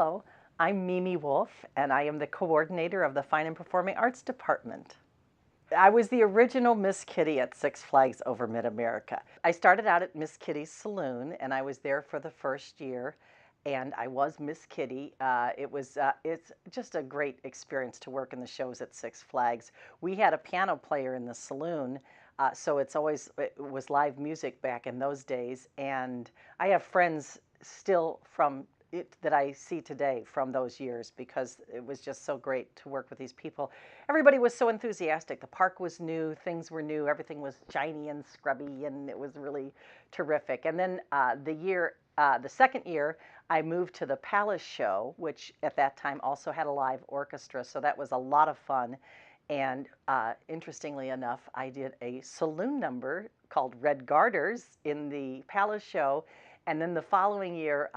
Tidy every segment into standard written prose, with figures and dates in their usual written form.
Hello, I'm Mimi Wolff, and I am the coordinator of the Fine and Performing Arts Department. I was the original Miss Kitty at Six Flags Over Mid-America. I started out at Miss Kitty's Saloon, and I was there for the first year, and I was Miss Kitty. It's just a great experience to work in the shows at Six Flags. We had a piano player in the saloon, so it was live music back in those days, and I have friends still from it that I see today from those years because it was just so great to work with these people. Everybody was so enthusiastic. The park was new, things were new, everything was shiny and scrubby, and it was really terrific. And then the second year, I moved to the Palace Show, which at that time also had a live orchestra, so that was a lot of fun. And interestingly enough, I did a saloon number called Red Garters in the Palace Show. And then the following year,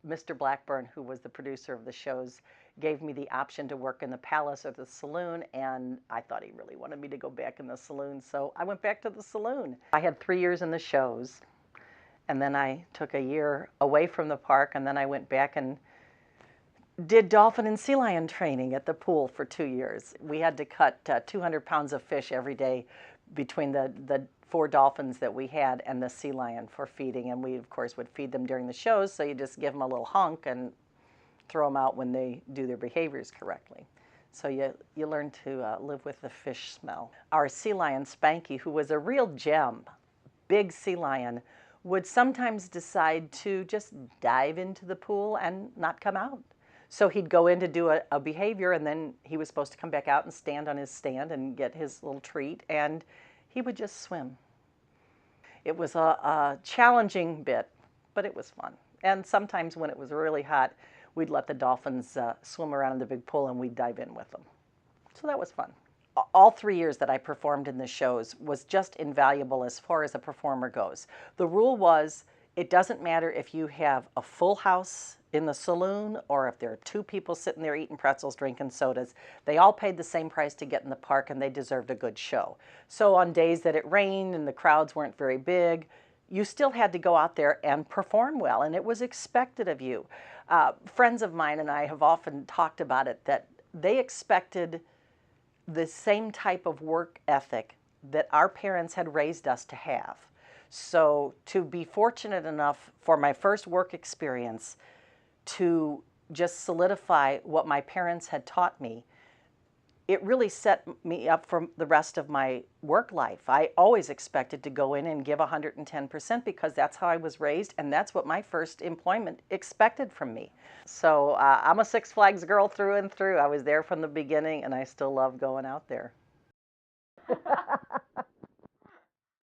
Mr. Blackburn, who was the producer of the shows, gave me the option to work in the Palace or the saloon, and I thought he really wanted me to go back in the saloon, so I went back to the saloon. I had 3 years in the shows, and then I took a year away from the park, and then I went back and did dolphin and sea lion training at the pool for 2 years. We had to cut 200 pounds of fish every day between the 4 dolphins that we had and the sea lion for feeding, and we of course would feed them during the shows, so you just give them a little hunk and throw them out when they do their behaviors correctly. So you learn to live with the fish smell. Our sea lion, Spanky, who was a real gem, big sea lion, would sometimes decide to just dive into the pool and not come out. So he'd go in to do a behavior, and then he was supposed to come back out and stand on his stand and get his little treat, and he would just swim. It was a challenging bit, but it was fun. And sometimes when it was really hot, we'd let the dolphins swim around in the big pool and we'd dive in with them. So that was fun. All 3 years that I performed in the shows was just invaluable as far as a performer goes. The rule was, it doesn't matter if you have a full house in the saloon or if there are 2 people sitting there eating pretzels, drinking sodas. They all paid the same price to get in the park, and they deserved a good show. So on days that it rained and the crowds weren't very big, you still had to go out there and perform well, and it was expected of you. Friends of mine and I have often talked about it, that they expected the same type of work ethic that our parents had raised us to have. So to be fortunate enough for my first work experience to just solidify what my parents had taught me, it really set me up for the rest of my work life. I always expected to go in and give 110% because that's how I was raised, and that's what my first employment expected from me. So I'm a Six Flags girl through and through. I was there from the beginning, and I still love going out there.